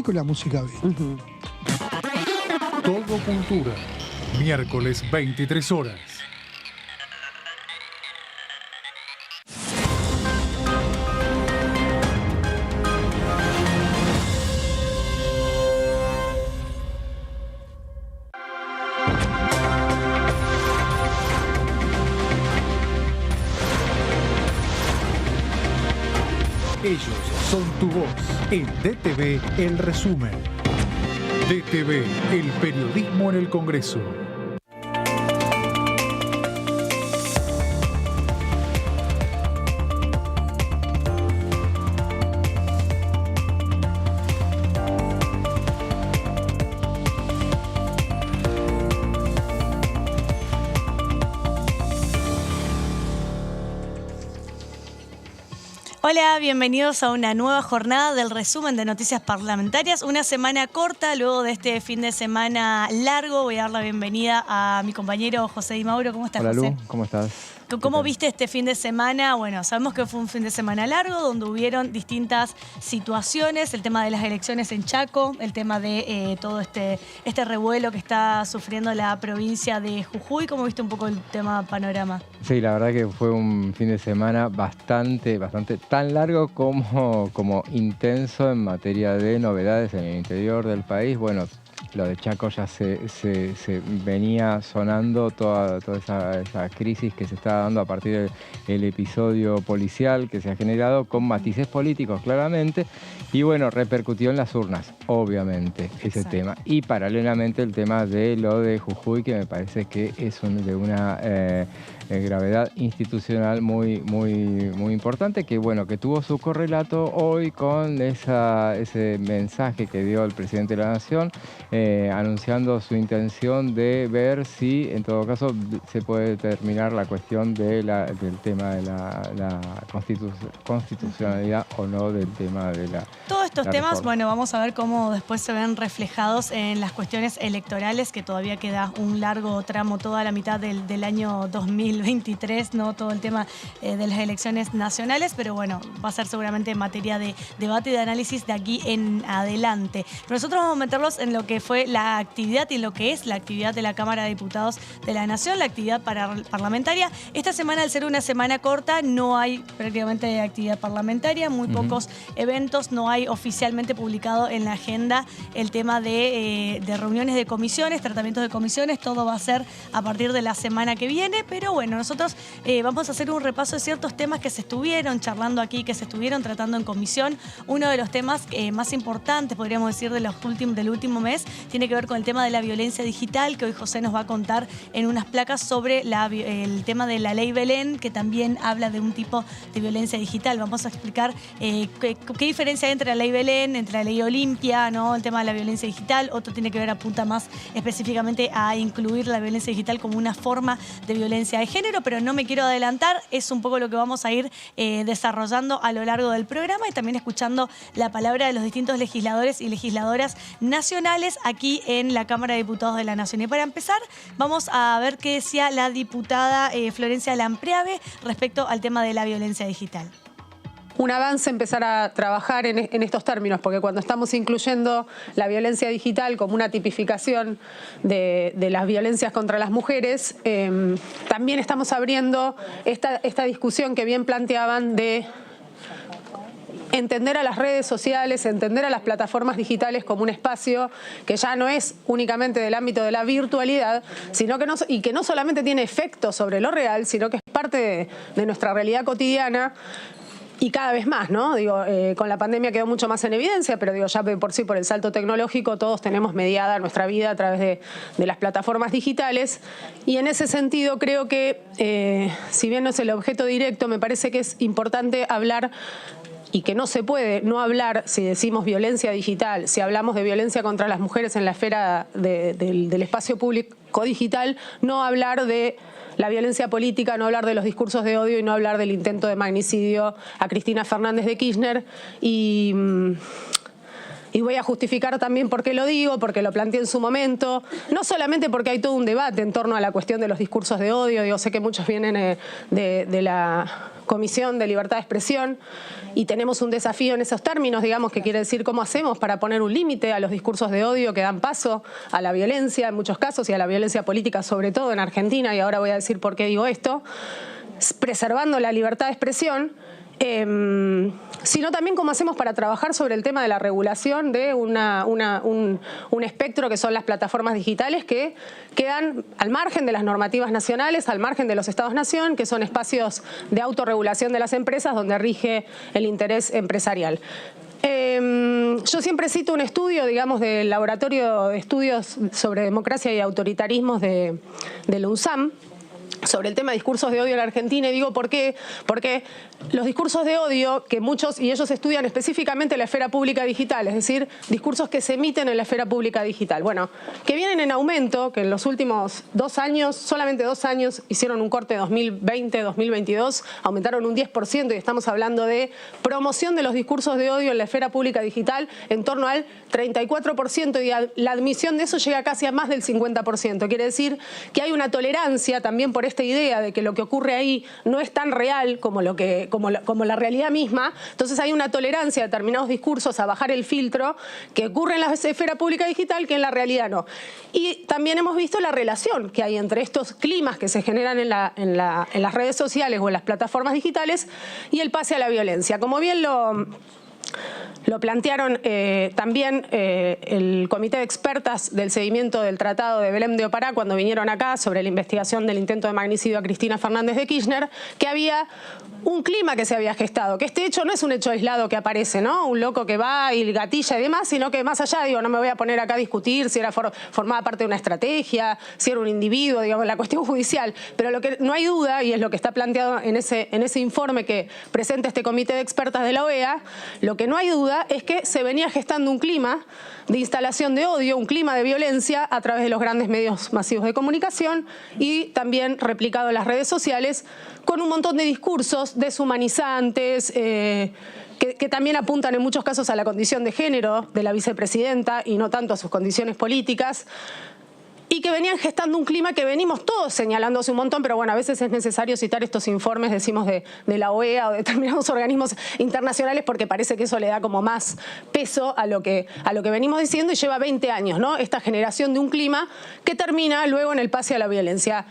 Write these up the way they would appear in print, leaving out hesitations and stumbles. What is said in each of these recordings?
con la música bien. Todo Cultura, miércoles 23 horas. Ellos son tu voz. En DTV, el resumen. DTV, el periodismo en el Congreso. Hola, bienvenidos a una nueva jornada del resumen de noticias parlamentarias. Una semana corta, luego de este fin de semana largo. Voy a dar la bienvenida a mi compañero José Di Mauro. ¿Cómo estás, José? Hola, Lu, ¿cómo estás? ¿Cómo viste este fin de semana? Bueno, sabemos que fue un fin de semana largo donde hubieron distintas situaciones, el tema de las elecciones en Chaco, el tema de todo este revuelo que está sufriendo la provincia de Jujuy. ¿Cómo viste un poco el tema panorama? Sí, la verdad que fue un fin de semana bastante tan largo como intenso en materia de novedades en el interior del país. Bueno, lo de Chaco ya se venía sonando, toda esa crisis que se está dando a partir del episodio policial que se ha generado con matices políticos claramente, y bueno, repercutió en las urnas, obviamente, ese tema. Y paralelamente el tema de lo de Jujuy, que me parece que es de una gravedad institucional muy importante, que bueno, que tuvo su correlato hoy con ese mensaje que dio el presidente de la Nación, anunciando su intención de ver si en todo caso se puede determinar la cuestión del tema de la constitucionalidad o no del tema de la todos estos temas, reforma. bueno, vamos a ver cómo después se ven reflejados en las cuestiones electorales, que todavía queda un largo tramo, toda la mitad del año 2023, ¿no? Todo el tema de las elecciones nacionales, pero bueno, va a ser seguramente materia de debate y de análisis de aquí en adelante. Pero nosotros vamos a meterlos en lo que fue la actividad y lo que es la actividad de la Cámara de Diputados de la Nación, la actividad parlamentaria. Esta semana, al ser una semana corta, no hay prácticamente actividad parlamentaria, muy pocos eventos, no hay oficialmente publicado en la agenda el tema de reuniones de comisiones, tratamientos de comisiones. Todo va a ser a partir de la semana que viene, pero bueno, nosotros vamos a hacer un repaso de ciertos temas que se estuvieron charlando aquí, que se estuvieron tratando en comisión. Uno de los temas más importantes, podríamos decir, del último mes, tiene que ver con el tema de la violencia digital, que hoy José nos va a contar en unas placas sobre el tema de la ley Belén, que también habla de un tipo de violencia digital. Vamos a explicar qué diferencia hay entre la ley Belén, entre la ley Olimpia, ¿no? El tema de la violencia digital. Otro tiene que ver, apunta más específicamente a incluir la violencia digital como una forma de violencia de género, pero no me quiero adelantar, es un poco lo que vamos a ir desarrollando a lo largo del programa y también escuchando la palabra de los distintos legisladores y legisladoras nacionales aquí en la Cámara de Diputados de la Nación. Y para empezar, vamos a ver qué decía la diputada Florencia Lampreave respecto al tema de la violencia digital. Un avance empezar a trabajar en estos términos, porque cuando estamos incluyendo la violencia digital como una tipificación de las violencias contra las mujeres, también estamos abriendo esta discusión que bien planteaban de entender a las redes sociales, entender a las plataformas digitales como un espacio que ya no es únicamente del ámbito de la virtualidad, sino que no solamente tiene efectos sobre lo real, sino que es parte de nuestra realidad cotidiana. Y cada vez más, ¿no? Digo, con la pandemia quedó mucho más en evidencia, pero digo, ya por sí, por el salto tecnológico, todos tenemos mediada nuestra vida a través de las plataformas digitales. Y en ese sentido creo que, si bien no es el objeto directo, me parece que es importante hablar, y que no se puede no hablar, si decimos violencia digital, si hablamos de violencia contra las mujeres en la esfera del espacio público digital, no hablar de la violencia política, no hablar de los discursos de odio y no hablar del intento de magnicidio a Cristina Fernández de Kirchner. Y y voy a justificar también por qué lo digo, porque lo planteé en su momento, no solamente porque hay todo un debate en torno a la cuestión de los discursos de odio, yo sé que muchos vienen de la Comisión de Libertad de Expresión y tenemos un desafío en esos términos, digamos, que quiere decir cómo hacemos para poner un límite a los discursos de odio que dan paso a la violencia en muchos casos y a la violencia política, sobre todo en Argentina, y ahora voy a decir por qué digo esto, preservando la libertad de expresión, sino también cómo hacemos para trabajar sobre el tema de la regulación de un espectro que son las plataformas digitales que quedan al margen de las normativas nacionales, al margen de los estados-nación, que son espacios de autorregulación de las empresas donde rige el interés empresarial. Yo siempre cito un estudio, digamos, del Laboratorio de Estudios sobre Democracia y Autoritarismos del UNSAM, sobre el tema de discursos de odio en la Argentina, y digo ¿por qué? Porque los discursos de odio que muchos, y ellos estudian específicamente la esfera pública digital, es decir, discursos que se emiten en la esfera pública digital, bueno, que vienen en aumento, que en los últimos 2 años, solamente 2 años, hicieron un corte 2020-2022, aumentaron un 10% y estamos hablando de promoción de los discursos de odio en la esfera pública digital en torno al 34% y la admisión de eso llega casi a más del 50%. Quiere decir que hay una tolerancia también por esta idea de que lo que ocurre ahí no es tan real como la realidad misma. Entonces hay una tolerancia a determinados discursos a bajar el filtro que ocurre en la esfera pública digital que en la realidad no. Y también hemos visto la relación que hay entre estos climas que se generan en las redes sociales o en las plataformas digitales y el pase a la violencia. Como bien lo plantearon también el Comité de Expertas del Seguimiento del Tratado de Belém de Opará cuando vinieron acá sobre la investigación del intento de magnicidio a Cristina Fernández de Kirchner, que había un clima que se había gestado, que este hecho no es un hecho aislado que aparece, ¿no? Un loco que va y gatilla y demás, sino que más allá, digo, no me voy a poner acá a discutir si era formaba parte de una estrategia, si era un individuo, digamos, la cuestión judicial, pero lo que no hay duda, y es lo que está planteado en ese informe que presenta este Comité de Expertas de la OEA, lo que no hay duda es que se venía gestando un clima de instalación de odio, un clima de violencia a través de los grandes medios masivos de comunicación y también replicado en las redes sociales con un montón de discursos deshumanizantes que también apuntan en muchos casos a la condición de género de la vicepresidenta y no tanto a sus condiciones políticas, y que venían gestando un clima que venimos todos señalando hace un montón, pero bueno, a veces es necesario citar estos informes, decimos, de la OEA o de determinados organismos internacionales porque parece que eso le da como más peso a lo que venimos diciendo y lleva 20 años, ¿no? Esta generación de un clima que termina luego en el pase a la violencia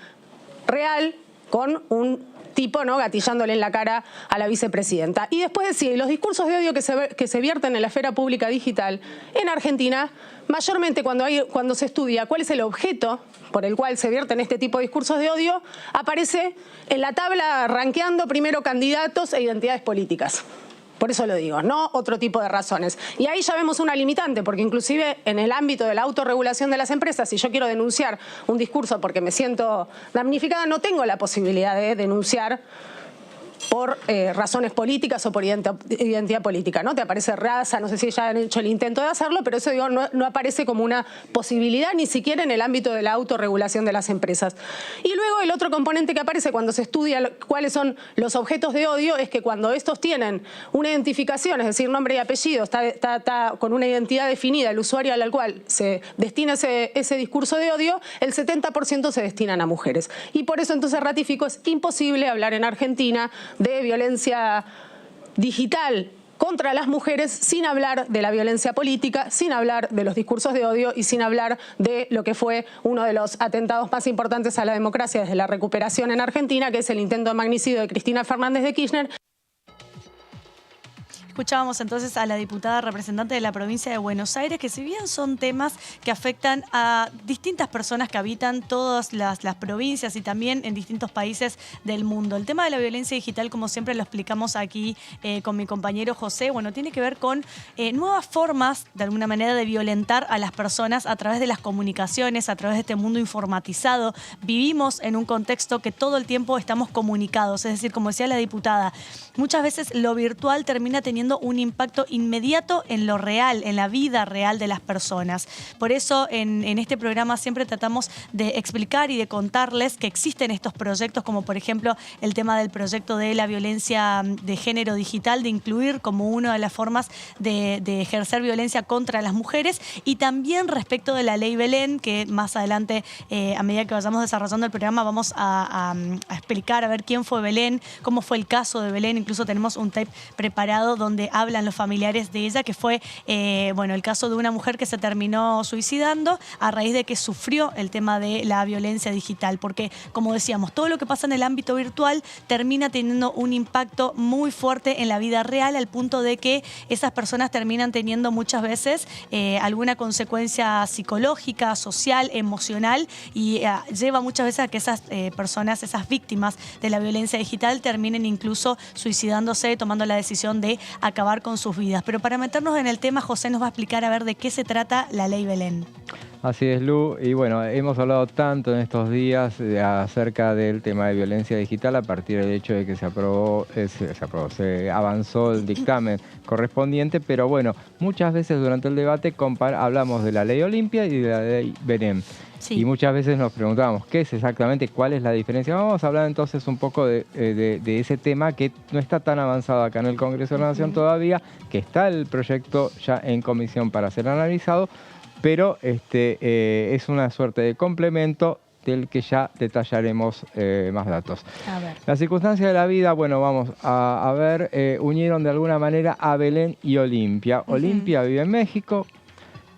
real con un tipo, ¿no?, gatillándole en la cara a la vicepresidenta. Y después decía, los discursos de odio que se vierten en la esfera pública digital en Argentina, mayormente cuando se estudia cuál es el objeto por el cual se vierten este tipo de discursos de odio, aparece en la tabla rankeando primero candidatos e identidades políticas. Por eso lo digo, no otro tipo de razones. Y ahí ya vemos una limitante, porque inclusive en el ámbito de la autorregulación de las empresas, si yo quiero denunciar un discurso porque me siento damnificada, no tengo la posibilidad de denunciar por razones políticas o por identidad política, ¿no? Te aparece raza, no sé si ya han hecho el intento de hacerlo, pero eso, digo, no aparece como una posibilidad ni siquiera en el ámbito de la autorregulación de las empresas. Y luego el otro componente que aparece cuando se estudia cuáles son los objetos de odio es que cuando estos tienen una identificación, es decir, nombre y apellido, está con una identidad definida, el usuario al cual se destina ese discurso de odio, el 70% se destinan a mujeres. Y por eso entonces ratifico, es imposible hablar en Argentina de violencia digital contra las mujeres sin hablar de la violencia política, sin hablar de los discursos de odio y sin hablar de lo que fue uno de los atentados más importantes a la democracia desde la recuperación en Argentina, que es el intento de magnicidio de Cristina Fernández de Kirchner. Escuchábamos entonces a la diputada representante de la provincia de Buenos Aires, que si bien son temas que afectan a distintas personas que habitan todas las provincias y también en distintos países del mundo. El tema de la violencia digital, como siempre lo explicamos aquí con mi compañero José, bueno, tiene que ver con nuevas formas, de alguna manera, de violentar a las personas a través de las comunicaciones, a través de este mundo informatizado. Vivimos en un contexto que todo el tiempo estamos comunicados, es decir, como decía la diputada, muchas veces lo virtual termina teniendo teniendo un impacto inmediato en lo real, en la vida real de las personas. Por eso en este programa siempre tratamos de explicar y de contarles que existen estos proyectos, como por ejemplo el tema del proyecto de la violencia de género digital, de incluir como una de las formas de ejercer violencia contra las mujeres, y también respecto de la ley Belén, que más adelante, a medida que vayamos desarrollando el programa, vamos a explicar a ver quién fue Belén, cómo fue el caso de Belén. Incluso tenemos un tape preparado donde hablan los familiares de ella, que fue el caso de una mujer que se terminó suicidando a raíz de que sufrió el tema de la violencia digital, porque como decíamos, todo lo que pasa en el ámbito virtual termina teniendo un impacto muy fuerte en la vida real, al punto de que esas personas terminan teniendo muchas veces alguna consecuencia psicológica, social, emocional, y lleva muchas veces a que esas personas, esas víctimas de la violencia digital, terminen incluso suicidándose, tomando la decisión de acabar con sus vidas. Pero para meternos en el tema, José nos va a explicar a ver de qué se trata la ley Belén. Así es, Lu, y bueno, hemos hablado tanto en estos días acerca del tema de violencia digital a partir del hecho de que se avanzó el dictamen correspondiente, pero bueno, muchas veces durante el debate hablamos de la ley Olimpia y de la ley Belén. Sí. Y muchas veces nos preguntábamos qué es exactamente, cuál es la diferencia. Vamos a hablar entonces un poco de ese tema que no está tan avanzado acá en el Congreso de la Nación todavía, que está el proyecto ya en comisión para ser analizado, pero es una suerte de complemento del que ya detallaremos más datos. A ver. Las circunstancias de la vida, bueno, vamos a ver, unieron de alguna manera a Belén y Olimpia. Olimpia vive en México,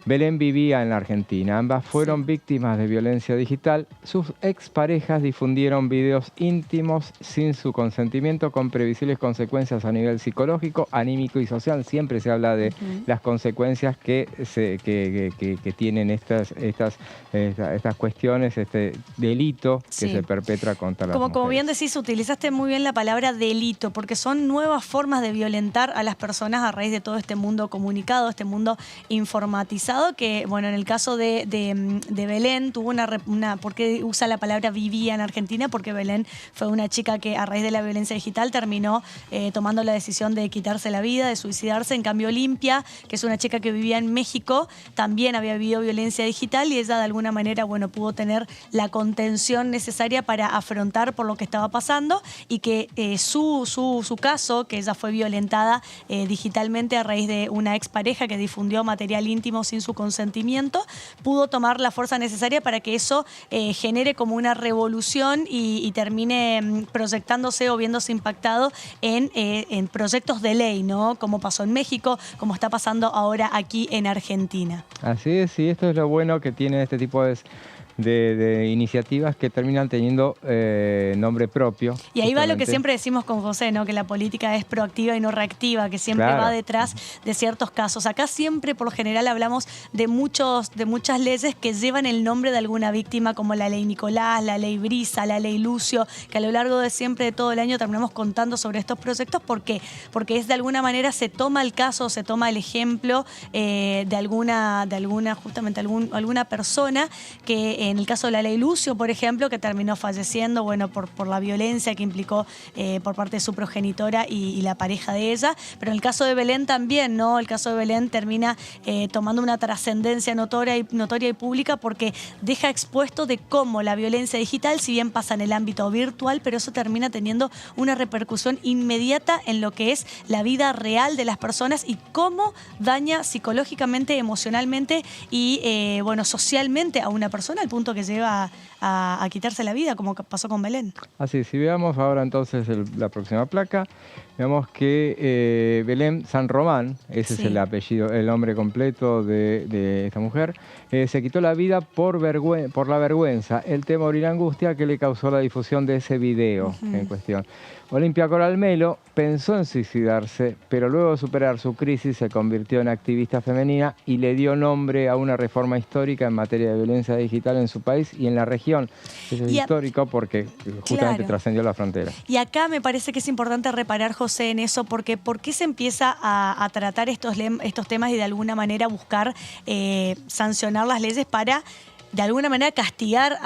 Belén vivía en la Argentina. Ambas fueron víctimas de violencia digital. Sus exparejas difundieron videos íntimos sin su consentimiento, con previsibles consecuencias a nivel psicológico, anímico y social. Siempre se habla de las consecuencias que tienen estas cuestiones, este delito que se perpetra contra las mujeres. Como bien decís, utilizaste muy bien la palabra delito, porque son nuevas formas de violentar a las personas a raíz de todo este mundo comunicado, este mundo informatizado, que, bueno, en el caso de Belén tuvo ¿por qué usa la palabra vivía en Argentina? Porque Belén fue una chica que a raíz de la violencia digital terminó tomando la decisión de quitarse la vida, de suicidarse. En cambio, Olimpia, que es una chica que vivía en México, también había vivido violencia digital, y ella de alguna manera, bueno, pudo tener la contención necesaria para afrontar por lo que estaba pasando, y que su caso, que ella fue violentada digitalmente a raíz de una expareja que difundió material íntimo sin su consentimiento, pudo tomar la fuerza necesaria para que eso genere como una revolución y termine proyectándose o viéndose impactado en proyectos de ley, ¿no? Como pasó en México, como está pasando ahora aquí en Argentina. Así es, y esto es lo bueno que tiene este tipo de iniciativas, que terminan teniendo nombre propio. Y ahí va lo que siempre decimos con José, ¿no? Que la política es proactiva y no reactiva, que siempre va detrás de ciertos casos. Acá siempre, por lo general, hablamos de muchas leyes que llevan el nombre de alguna víctima, como la ley Nicolás, la ley Brisa, la ley Lucio, que a lo largo de todo el año terminamos contando sobre estos proyectos. ¿Por qué? Porque es de alguna manera se toma el caso, se toma el ejemplo de alguna persona que, en el caso de la ley Lucio, por ejemplo, que terminó falleciendo, bueno, por la violencia que implicó por parte de su progenitora y la pareja de ella. Pero en el caso de Belén también, ¿no? El caso de Belén termina tomando una trascendencia notoria y pública, porque deja expuesto de cómo la violencia digital, si bien pasa en el ámbito virtual, pero eso termina teniendo una repercusión inmediata en lo que es la vida real de las personas, y cómo daña psicológicamente, emocionalmente y socialmente a una persona, al punto que lleva a quitarse la vida, como pasó con Belén. Así, si veamos ahora entonces la próxima placa, vemos que Belén San Román, ese es el apellido, el nombre completo de esta mujer, se quitó la vida por la vergüenza, el temor y la angustia que le causó la difusión de ese video en cuestión. Olimpia Coral Melo pensó en suicidarse, pero luego de superar su crisis se convirtió en activista femenina y le dio nombre a una reforma histórica en materia de violencia digital en su país y en la región. Eso es histórico porque justamente trascendió la frontera. Y acá me parece que es importante reparar, José, en eso, porque ¿por qué se empieza a tratar estos temas y de alguna manera buscar sancionar las leyes para de alguna manera castigar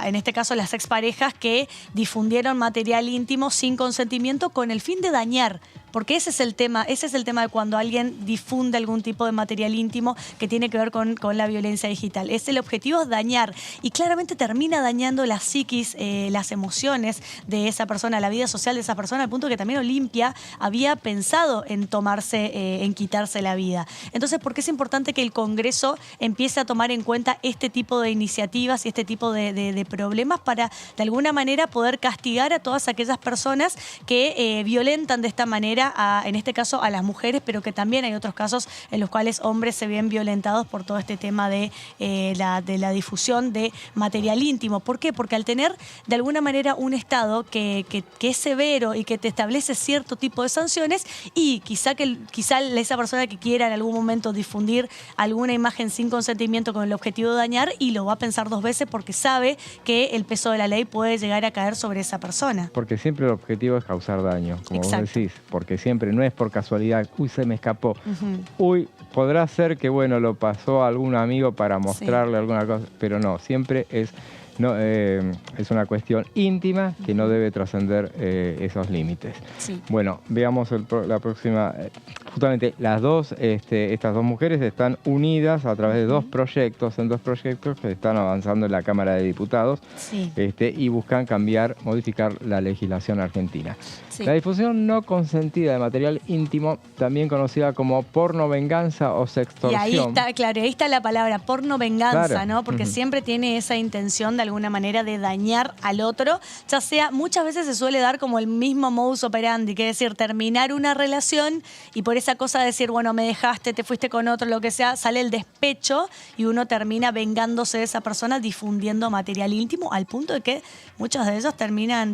en este caso, las exparejas que difundieron material íntimo sin consentimiento, con el fin de dañar? porque ese es el tema de cuando alguien difunde algún tipo de material íntimo que tiene que ver con la violencia digital. El objetivo es dañar, y claramente termina dañando la psiquis, las emociones de esa persona, la vida social de esa persona, al punto que también Olimpia había pensado en en quitarse la vida. Entonces, ¿por qué es importante que el Congreso empiece a tomar en cuenta este tipo de iniciativas y este tipo de problemas para, de alguna manera, poder castigar a todas aquellas personas que violentan de esta manera, en este caso, a las mujeres, pero que también hay otros casos en los cuales hombres se ven violentados por todo este tema de la difusión de material íntimo? ¿Por qué? Porque al tener, de alguna manera, un Estado que es severo y que te establece cierto tipo de sanciones, y quizá esa persona que quiera en algún momento difundir alguna imagen sin consentimiento con el objetivo de dañar, y lo va a pensar dos veces porque sabe que el peso de la ley puede llegar a caer sobre esa persona. Porque siempre el objetivo es causar daño, como Exacto. vos decís, porque siempre no es por casualidad, uy, se me escapó, uy, podrá ser que, bueno, lo pasó a algún amigo para mostrarle alguna cosa, pero no, siempre es una cuestión íntima que no debe trascender esos límites. Sí. Bueno, veamos la próxima. Justamente estas dos mujeres están unidas a través de dos proyectos que están avanzando en la Cámara de Diputados, Sí. Y buscan modificar la legislación argentina. Sí. La difusión no consentida de material íntimo, también conocida como porno venganza o sextorsión. Y ahí está, claro, ahí está la palabra porno venganza, Claro. ¿no? Porque siempre tiene esa intención de alguna manera de dañar al otro, ya sea, muchas veces se suele dar como el mismo modus operandi, que es decir, terminar una relación y por esa cosa de decir, bueno, me dejaste, te fuiste con otro, lo que sea, sale el despecho y uno termina vengándose de esa persona difundiendo material íntimo, al punto de que muchos de ellos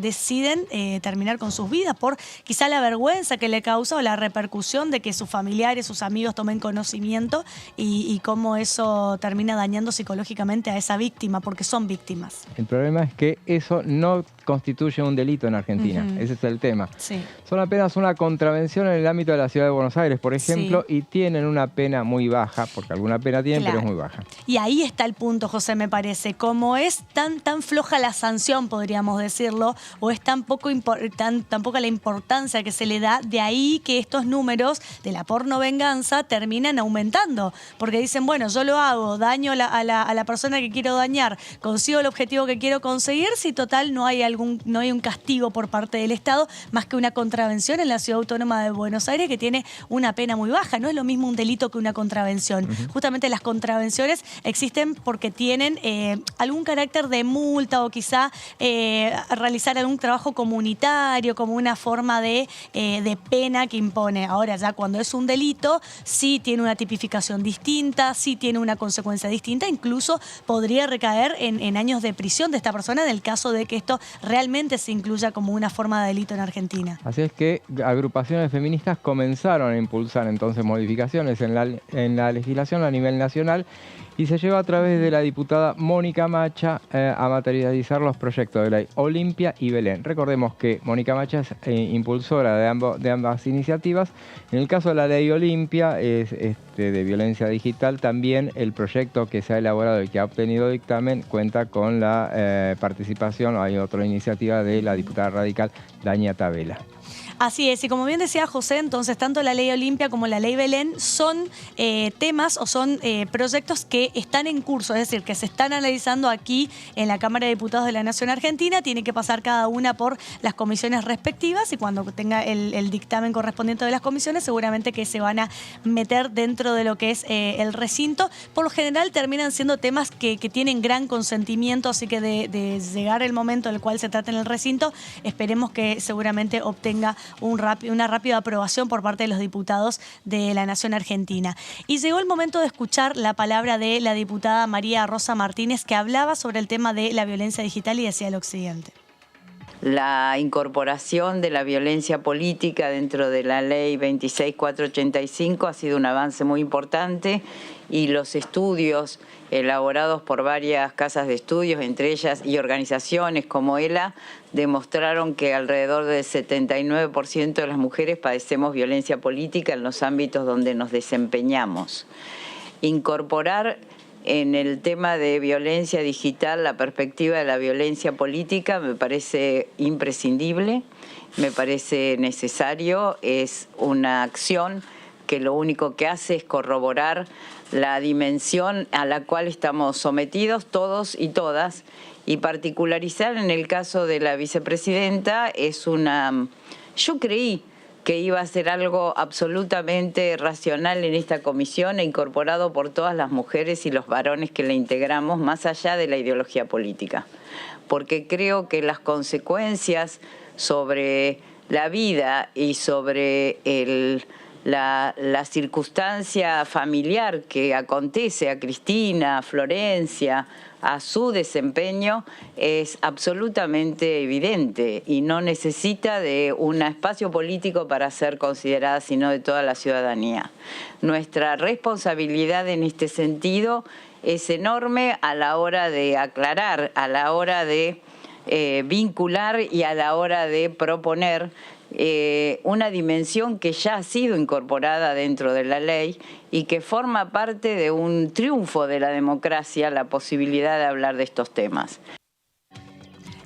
deciden terminar con sus vidas por quizá la vergüenza que le causa o la repercusión de que sus familiares, sus amigos tomen conocimiento, y cómo eso termina dañando psicológicamente a esa víctima, porque son víctimas. El problema es que eso no constituye un delito en Argentina. Ese es el tema. Sí. Son apenas una contravención en el ámbito de la ciudad de Buenos Aires, por ejemplo, y tienen una pena muy baja, porque alguna pena tienen, Claro. pero es muy baja. Y ahí está el punto, José, me parece. Como es tan floja la sanción, podríamos decirlo, o es tan poca la importancia que se le da, de ahí que estos números de la porno venganza terminan aumentando. Porque dicen, bueno, yo lo hago, daño a la persona que quiero dañar, consigo el objetivo que quiero conseguir, si total no hay un castigo por parte del Estado, más que una contravención en la Ciudad Autónoma de Buenos Aires, que tiene una pena muy baja. No es lo mismo un delito que una contravención. Justamente las contravenciones existen porque tienen algún carácter de multa, o quizá realizar algún trabajo comunitario como una forma de pena que impone. Ahora, ya cuando es un delito, sí tiene una tipificación distinta, sí tiene una consecuencia distinta, incluso podría recaer en años de prisión de esta persona en el caso de que esto realmente se incluya como una forma de delito en Argentina. Así es que agrupaciones feministas comenzaron a impulsar entonces modificaciones en la legislación a nivel nacional, y se llevó a través de la diputada Mónica Macha a materializar los proyectos de ley Olimpia y Belén. Recordemos que Mónica Macha es impulsora de ambas iniciativas. En el caso de la ley Olimpia de violencia digital, también el proyecto que se ha elaborado y que ha obtenido dictamen cuenta con la participación, hay otra iniciativa de la diputada radical Daña Tabela. Así es, y como bien decía José, entonces tanto la ley Olimpia como la ley Belén son temas o son proyectos que están en curso, es decir, que se están analizando aquí en la Cámara de Diputados de la Nación Argentina. Tiene que pasar cada una por las comisiones respectivas, y cuando tenga el dictamen correspondiente de las comisiones, seguramente que se van a meter dentro de lo que es el recinto. Por lo general terminan siendo temas que tienen gran consentimiento, así que de llegar el momento en el cual se trata en el recinto, esperemos que seguramente obtenga una rápida aprobación por parte de los diputados de la Nación Argentina. Y llegó el momento de escuchar la palabra de la diputada María Rosa Martínez, que hablaba sobre el tema de la violencia digital y decía lo siguiente. La incorporación de la violencia política dentro de la ley 26485 ha sido un avance muy importante, y los estudios elaborados por varias casas de estudios, entre ellas y organizaciones como ELA, demostraron que alrededor del 79% de las mujeres padecemos violencia política en los ámbitos donde nos desempeñamos. Incorporar En el tema de violencia digital, la perspectiva de la violencia política me parece imprescindible, me parece necesario, es una acción que lo único que hace es corroborar la dimensión a la cual estamos sometidos todos y todas, y particularizar en el caso de la vicepresidenta es una... Yo creí que iba a ser algo absolutamente racional en esta comisión e incorporado por todas las mujeres y los varones que la integramos, más allá de la ideología política. Porque creo que las consecuencias sobre la vida y sobre la circunstancia familiar que acontece a Cristina, a Florencia, a su desempeño, es absolutamente evidente y no necesita de un espacio político para ser considerada, sino de toda la ciudadanía. Nuestra responsabilidad en este sentido es enorme a la hora de aclarar, a la hora de vincular y a la hora de proponer una dimensión que ya ha sido incorporada dentro de la ley y que forma parte de un triunfo de la democracia, la posibilidad de hablar de estos temas.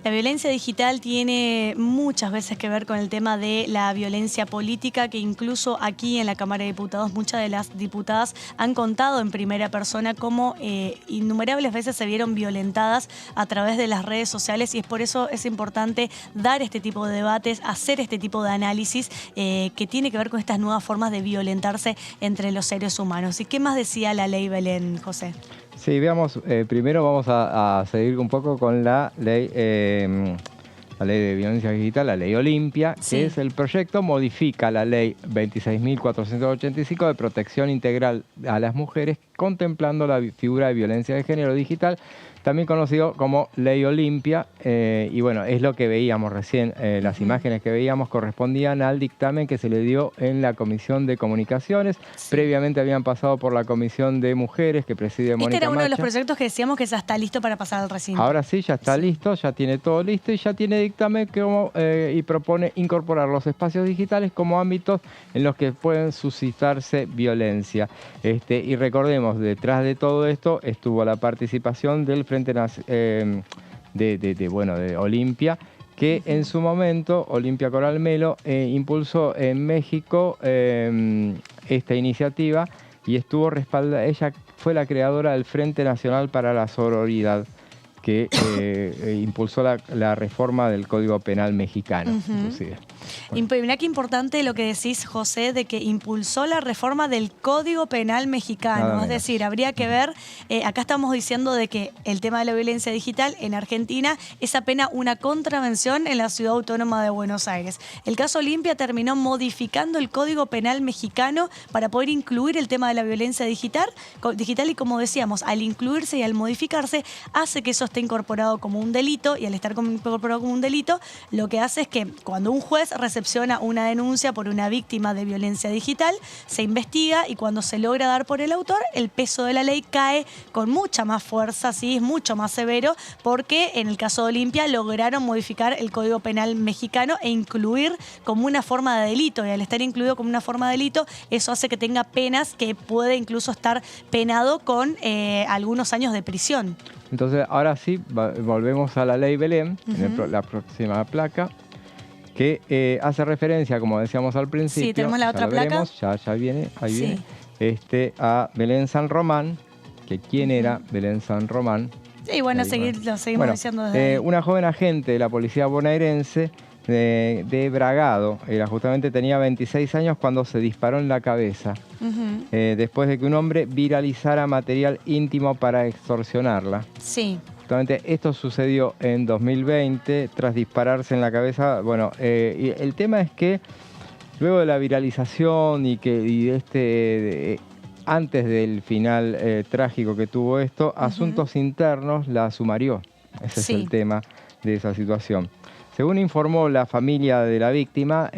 La violencia digital tiene muchas veces que ver con el tema de la violencia política, que incluso aquí en la Cámara de Diputados muchas de las diputadas han contado en primera persona cómo innumerables veces se vieron violentadas a través de las redes sociales, y es por eso es importante dar este tipo de debates, hacer este tipo de análisis que tiene que ver con estas nuevas formas de violentarse entre los seres humanos. ¿Y qué más decía la ley, Belén, José? Sí, veamos, primero vamos a seguir un poco con la ley de violencia digital, la ley Olimpia, Sí. que es el proyecto, modifica la ley 26.485 de protección integral a las mujeres, contemplando la figura de violencia de género digital, también conocido como ley Olimpia, y bueno, es lo que veíamos recién, las imágenes que veíamos correspondían al dictamen que se le dio en la Comisión de Comunicaciones, previamente habían pasado por la Comisión de Mujeres que preside Mónica Este era uno de los Macha. proyectos que decíamos que ya está listo para pasar al recinto. Ahora sí, ya está listo, ya tiene todo listo y ya tiene dictamen y propone incorporar los espacios digitales como ámbitos en los que pueden suscitarse violencia. Y recordemos, detrás de todo esto estuvo la participación del Frente de Olimpia, que en su momento, Olimpia Coral Melo, impulsó en México esta iniciativa y estuvo respaldada. Ella fue la creadora del Frente Nacional para la Sororidad, que impulsó la reforma del Código Penal mexicano, inclusive. Mirá qué importante lo que decís, José, de que impulsó la reforma del Código Penal mexicano. Es decir, habría que ver, acá estamos diciendo de que el tema de la violencia digital en Argentina es apenas una contravención en la Ciudad Autónoma de Buenos Aires. El caso Olimpia terminó modificando el Código Penal mexicano para poder incluir el tema de la violencia digital y, como decíamos, al incluirse y al modificarse, hace que eso esté incorporado como un delito, y al estar incorporado como un delito, lo que hace es que cuando un juez recepciona una denuncia por una víctima de violencia digital, se investiga, y cuando se logra dar por el autor, el peso de la ley cae con mucha más fuerza, ¿sí? Es mucho más severo, porque en el caso de Olimpia lograron modificar el Código Penal mexicano e incluir como una forma de delito, y al estar incluido como una forma de delito, eso hace que tenga penas que puede incluso estar penado con algunos años de prisión. Entonces, ahora sí, volvemos a la ley Belén, en la próxima placa, que hace referencia, como decíamos al principio, Sí, tenemos la otra placa. Ya viene, ahí Sí. viene, a Belén San Román, que quién era Belén San Román. Y bueno, Ahí, lo seguimos diciendo desde ahí. Una joven agente de la policía bonaerense de Bragado, justamente tenía 26 años cuando se disparó en la cabeza, después de que un hombre viralizara material íntimo para extorsionarla. Sí. Justamente esto sucedió en 2020, tras dispararse en la cabeza. Bueno, y el tema es que luego de la viralización antes del final trágico que tuvo esto, Asuntos Internos la sumarió. Ese es el tema de esa situación. Según informó la familia de la víctima,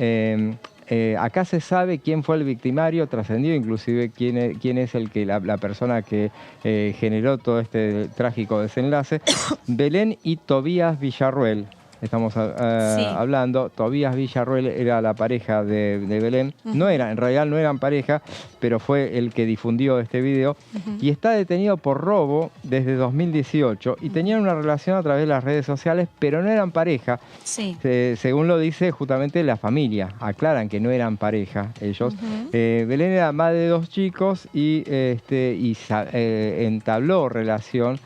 acá se sabe quién fue el victimario, trascendió inclusive quién es la persona que generó todo este trágico desenlace. Belén y Tobías Villarruel, estamos Sí. hablando. Tobías Villarroel era la pareja de Belén. No era, en realidad no eran pareja, pero fue el que difundió este video. Y está detenido por robo desde 2018 y tenían una relación a través de las redes sociales, pero no eran pareja. Sí. Según lo dice justamente la familia, aclaran que no eran pareja ellos. Belén era madre de 2 chicos y entabló relación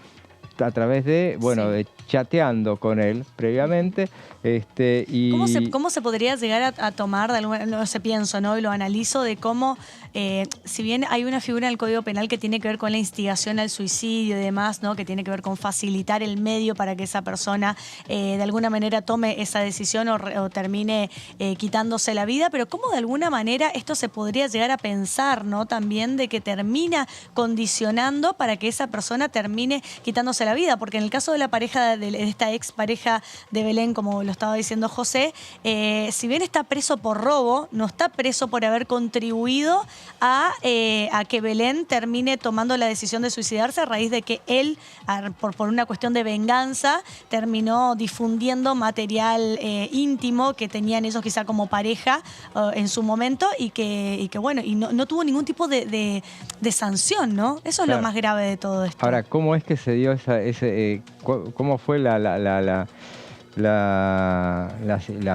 a través de, bueno, de chateando con él previamente. ¿Cómo se podría llegar a tomar, de alguna, no sé, pienso, ¿no? Y lo analizo de cómo, si bien hay una figura en el Código Penal que tiene que ver con la instigación al suicidio y demás, ¿no? Que tiene que ver con facilitar el medio para que esa persona de alguna manera tome esa decisión o termine quitándose la vida, pero cómo de alguna manera esto se podría llegar a pensar, ¿no? También de que termina condicionando para que esa persona termine quitándose la vida, porque en el caso de la pareja, de esta ex pareja de Belén, como lo estaba diciendo José, si bien está preso por robo, no está preso por haber contribuido a que Belén termine tomando la decisión de suicidarse a raíz de que él, por una cuestión de venganza, terminó difundiendo material íntimo que tenían ellos quizá como pareja en su momento y que bueno, y no tuvo ningún tipo de sanción, ¿no? Eso es lo más grave de todo esto. Ahora, ¿cómo es que se dio cómo fue la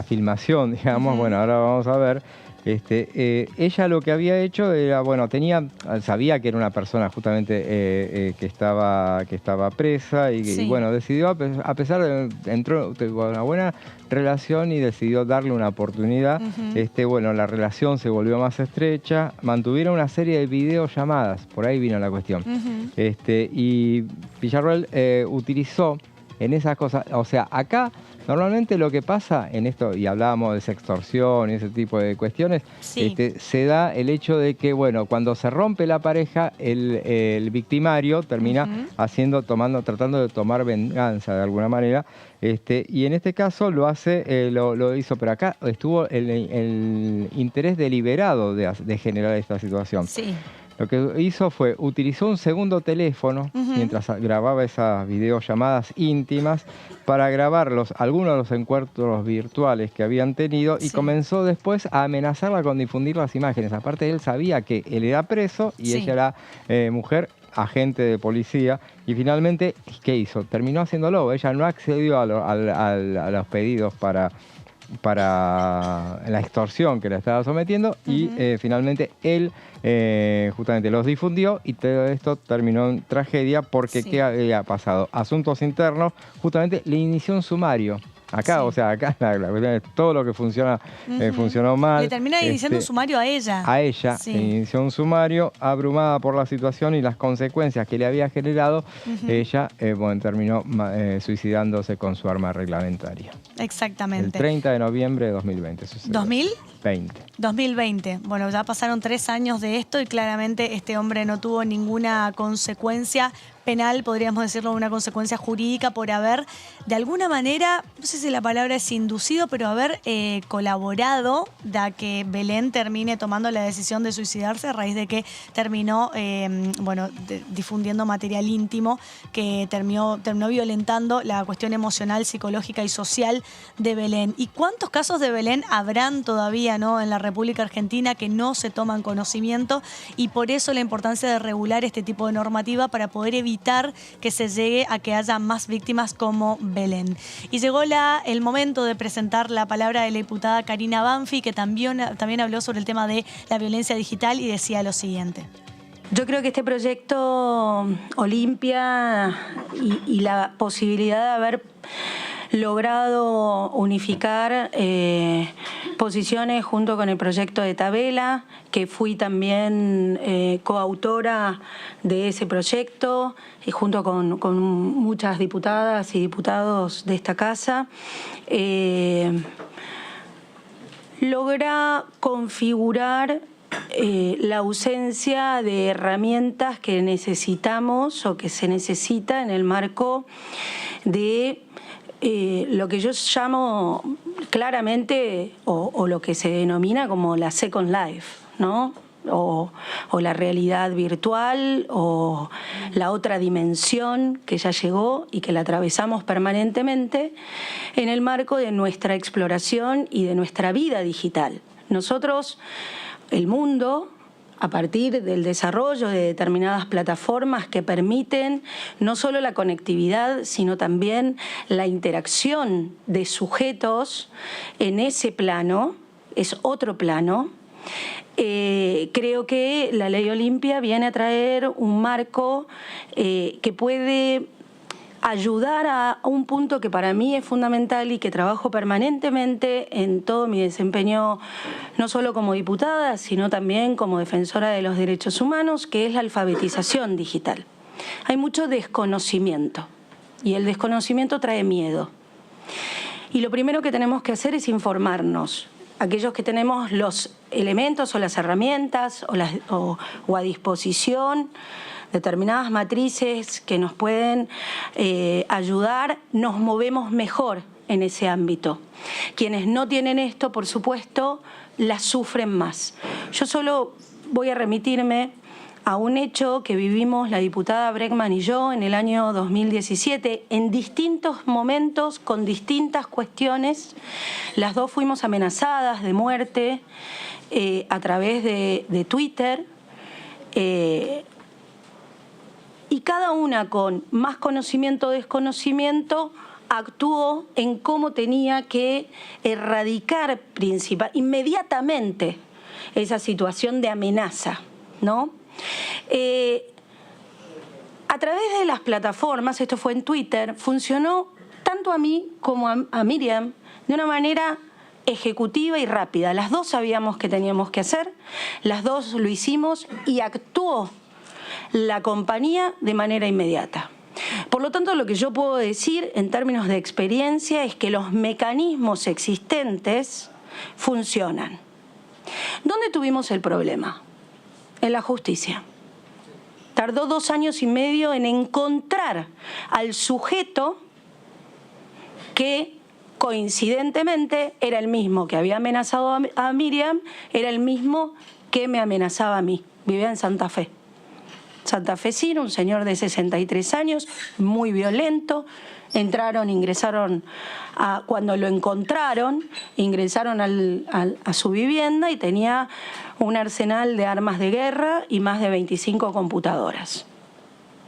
filmación, digamos? Bueno, ahora vamos a ver. Ella lo que había hecho era, bueno, sabía que era una persona justamente que estaba presa y bueno, decidió, a pesar de, entró con una buena relación y decidió darle una oportunidad. Bueno, la relación se volvió más estrecha, mantuvieron una serie de videollamadas, por ahí vino la cuestión. Y Villarroel utilizó en esas cosas, o sea, acá normalmente lo que pasa en esto, y hablábamos de sextorsión y ese tipo de cuestiones, se da el hecho de que, bueno, cuando se rompe la pareja, el victimario termina tratando de tomar venganza de alguna manera, y en este caso lo hizo, pero acá estuvo el interés deliberado de generar esta situación. Sí. Lo que hizo fue, utilizó un segundo teléfono mientras grababa esas videollamadas íntimas para grabar algunos de los encuentros virtuales que habían tenido y comenzó después a amenazarla con difundir las imágenes. Aparte, él sabía que él era preso y ella era mujer, agente de policía, y finalmente, ¿qué hizo? Terminó haciéndolo. Ella no accedió a los pedidos para la extorsión que le estaba sometiendo y finalmente él justamente los difundió y todo esto terminó en tragedia porque ¿qué había pasado? Asuntos internos, justamente le inició un sumario. Acá, o sea, acá la cuestión es todo lo que funcionó mal. Le termina iniciando un sumario a ella. A ella le inició un sumario, abrumada por la situación y las consecuencias que le había generado, ella terminó suicidándose con su arma reglamentaria. Exactamente. El 30 de noviembre de 2020 sucedió. ¿2020? 2020. Bueno, ya pasaron 3 años de esto y claramente este hombre no tuvo ninguna consecuencia penal, podríamos decirlo, una consecuencia jurídica por haber, de alguna manera, no sé si la palabra es inducido, pero haber colaborado a que Belén termine tomando la decisión de suicidarse a raíz de que terminó difundiendo material íntimo que terminó violentando la cuestión emocional, psicológica y social de Belén. ¿Y cuántos casos de Belén habrán todavía, ¿no?, en la República Argentina que no se toman conocimiento? Y por eso la importancia de regular este tipo de normativa para poder evitar que se llegue a que haya más víctimas como Belén. Y llegó el momento de presentar la palabra de la diputada Karina Banfi, que también habló sobre el tema de la violencia digital y decía lo siguiente. Yo creo que este proyecto Olimpia y la posibilidad de haber logrado unificar posiciones junto con el proyecto de Tabela, que fui también coautora de ese proyecto, y junto con muchas diputadas y diputados de esta casa, logra configurar la ausencia de herramientas que necesitamos o que se necesita en el marco de lo que yo llamo claramente o lo que se denomina como la Second Life, ¿no? o la realidad virtual o la otra dimensión que ya llegó y que la atravesamos permanentemente en el marco de nuestra exploración y de nuestra vida digital. Nosotros, el mundo, a partir del desarrollo de determinadas plataformas que permiten no solo la conectividad, sino también la interacción de sujetos en ese plano, es otro plano. Creo que la Ley Olimpia viene a traer un marco que puede ayudar a un punto que para mí es fundamental y que trabajo permanentemente en todo mi desempeño, no solo como diputada, sino también como defensora de los derechos humanos, que es la alfabetización digital. Hay mucho desconocimiento y el desconocimiento trae miedo. Y lo primero que tenemos que hacer es informarnos. Aquellos que tenemos los elementos o las herramientas o a disposición determinadas matrices que nos pueden ayudar, nos movemos mejor en ese ámbito. Quienes no tienen esto, por supuesto, la sufren más. Yo solo voy a remitirme a un hecho que vivimos la diputada Bregman y yo en el año 2017, en distintos momentos, con distintas cuestiones. Las dos fuimos amenazadas de muerte a través de Twitter, y cada una con más conocimiento o desconocimiento actuó en cómo tenía que erradicar inmediatamente esa situación de amenaza, ¿no? A través de las plataformas, esto fue en Twitter, funcionó tanto a mí como a Miriam de una manera ejecutiva y rápida. Las dos sabíamos qué teníamos que hacer, las dos lo hicimos y actuó la compañía de manera inmediata. Por lo tanto, lo que yo puedo decir en términos de experiencia es que los mecanismos existentes funcionan. ¿Dónde tuvimos el problema? En la justicia. Tardó 2 años y medio en encontrar al sujeto que coincidentemente era el mismo que había amenazado a Miriam, era el mismo que me amenazaba a mí. Vivía en Santa Fe. Santafesino, un señor de 63 años, muy violento. Ingresaron, cuando lo encontraron, ingresaron a su vivienda y tenía un arsenal de armas de guerra y más de 25 computadoras.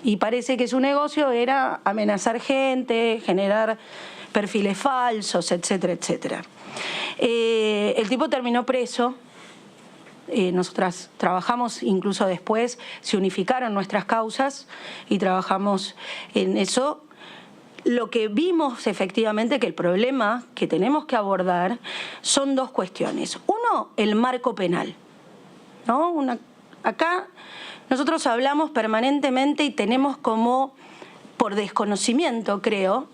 Y parece que su negocio era amenazar gente, generar perfiles falsos, etcétera, etcétera. El tipo terminó preso. Nosotras trabajamos, incluso después se unificaron nuestras causas y trabajamos en eso. Lo que vimos efectivamente que el problema que tenemos que abordar son 2 cuestiones. Uno, el marco penal, ¿no? Acá nosotros hablamos permanentemente y tenemos como, por desconocimiento creo,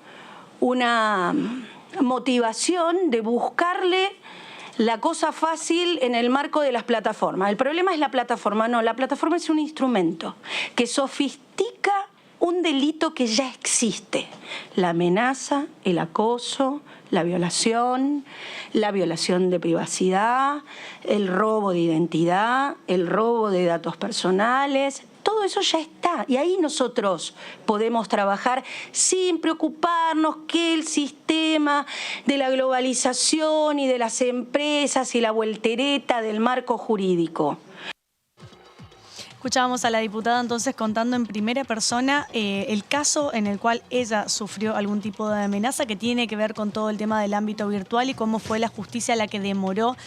una motivación de buscarle la cosa fácil en el marco de las plataformas. El problema es la plataforma. No, la plataforma es un instrumento que sofistica un delito que ya existe. La amenaza, el acoso, la violación de privacidad, el robo de identidad, el robo de datos personales. Todo eso ya está y ahí nosotros podemos trabajar sin preocuparnos que el sistema de la globalización y de las empresas y la voltereta del marco jurídico. Escuchábamos a la diputada entonces contando en primera persona el caso en el cual ella sufrió algún tipo de amenaza que tiene que ver con todo el tema del ámbito virtual y cómo fue la justicia la que demoró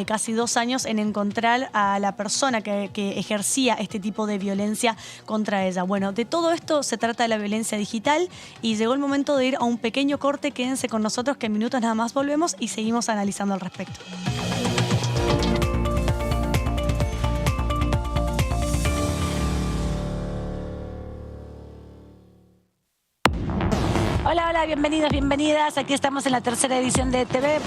casi 2 años en encontrar a la persona que ejercía este tipo de violencia contra ella. Bueno, de todo esto se trata de la violencia digital y llegó el momento de ir a un pequeño corte. Quédense con nosotros que en minutos nada más volvemos y seguimos analizando al respecto. Hola, hola, bienvenidos, bienvenidas. Aquí estamos en la tercera edición de TV.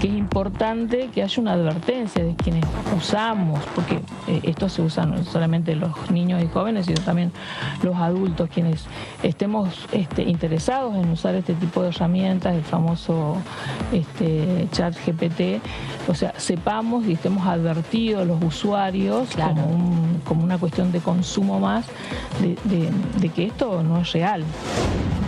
que es importante que haya una advertencia de quienes usamos, porque esto se usa no solamente los niños y jóvenes, sino también los adultos, quienes estemos interesados en usar este tipo de herramientas, el famoso chat GPT, o sea, sepamos y estemos advertidos los usuarios, claro, como una cuestión de consumo más, de que esto no es real.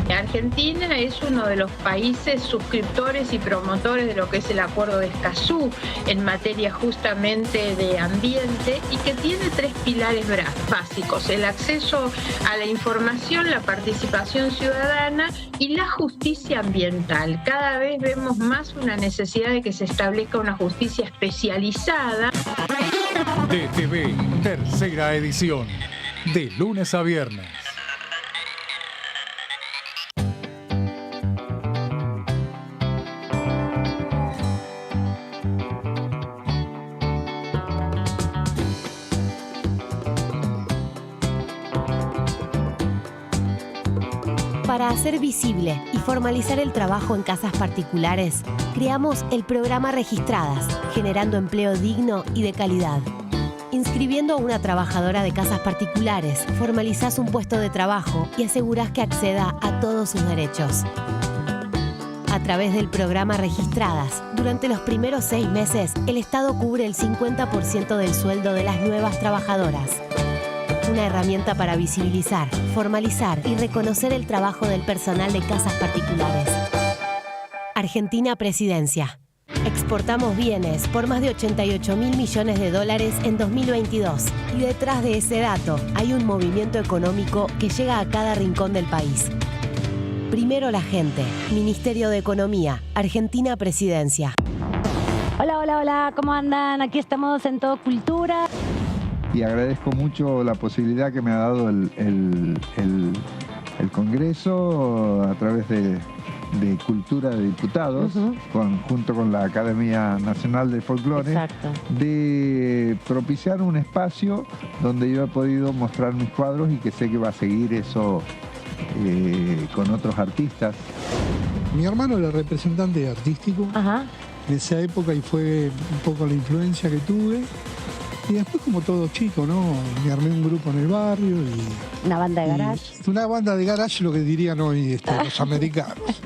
Argentina es uno de los países suscriptores y promotores de lo que es el Acuerdo de Escazú en materia justamente de ambiente y que tiene 3 pilares básicos: el acceso a la información, la participación ciudadana y la justicia ambiental. Cada vez vemos más una necesidad de que se establezca una justicia especializada. DTV, tercera edición, de lunes a viernes. Para hacer visible y formalizar el trabajo en casas particulares, creamos el programa Registradas, generando empleo digno y de calidad. Inscribiendo a una trabajadora de casas particulares, formalizás un puesto de trabajo y asegurás que acceda a todos sus derechos. A través del programa Registradas, durante los primeros 6 meses, el Estado cubre el 50% del sueldo de las nuevas trabajadoras. Una herramienta para visibilizar, formalizar y reconocer el trabajo del personal de casas particulares. Argentina Presidencia. Exportamos bienes por más de 88.000 millones de dólares en 2022. Y detrás de ese dato hay un movimiento económico que llega a cada rincón del país. Primero la gente. Ministerio de Economía. Argentina Presidencia. Hola, hola, hola. ¿Cómo andan? Aquí estamos en Todo Cultura. Y agradezco mucho la posibilidad que me ha dado el Congreso a través de Cultura de Diputados, junto con la Academia Nacional de Folclore, exacto, de propiciar un espacio donde yo he podido mostrar mis cuadros y que sé que va a seguir eso con otros artistas. Mi hermano era representante artístico de esa época y fue un poco la influencia que tuve. Y después, como todo chico, ¿no? Me armé un grupo en el barrio y... ¿Una banda de garage? Una banda de garage, lo que dirían hoy los americanos.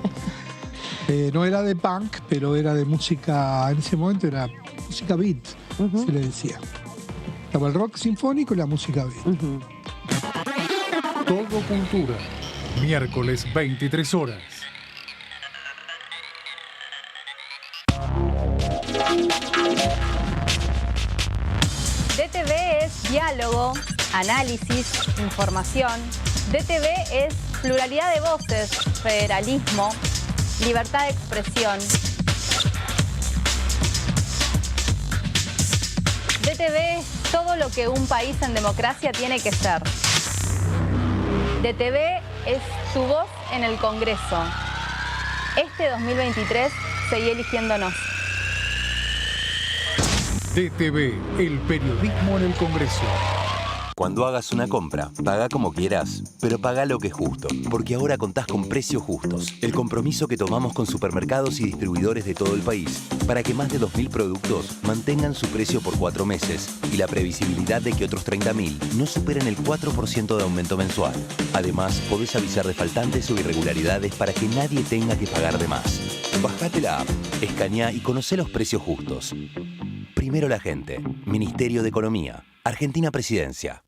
No era de punk, pero era de música... En ese momento era música beat, se le decía. Estaba el rock sinfónico y la música beat. Todo Cultura, miércoles 23 horas. DTV es diálogo, análisis, información. DTV es pluralidad de voces, federalismo, libertad de expresión. DTV es todo lo que un país en democracia tiene que ser. DTV es tu voz en el Congreso. Este 2023 seguí eligiéndonos. DTV, el periodismo en el Congreso. Cuando hagas una compra, paga como quieras, pero paga lo que es justo. Porque ahora contás con Precios Justos, el compromiso que tomamos con supermercados y distribuidores de todo el país para que más de 2.000 productos mantengan su precio por 4 meses y la previsibilidad de que otros 30.000 no superen el 4% de aumento mensual. Además, podés avisar de faltantes o irregularidades para que nadie tenga que pagar de más. Bajate la app, escaneá y conocé los precios justos. Primero la gente. Ministerio de Economía. Argentina Presidencia.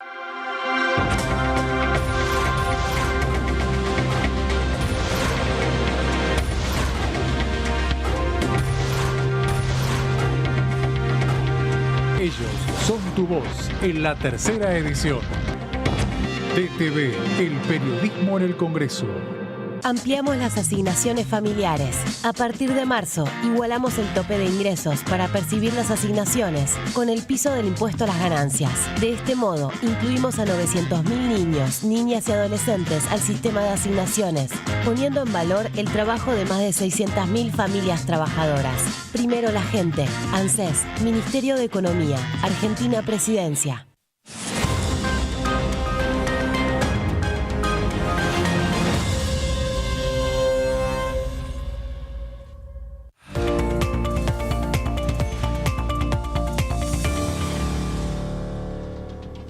Ellos son tu voz en la tercera edición. DTV, el periodismo en el Congreso. Ampliamos las asignaciones familiares. A partir de marzo, igualamos el tope de ingresos para percibir las asignaciones con el piso del impuesto a las ganancias. De este modo, incluimos a 900.000 niños, niñas y adolescentes al sistema de asignaciones, poniendo en valor el trabajo de más de 600.000 familias trabajadoras. Primero la gente. ANSES, Ministerio de Economía, Argentina Presidencia.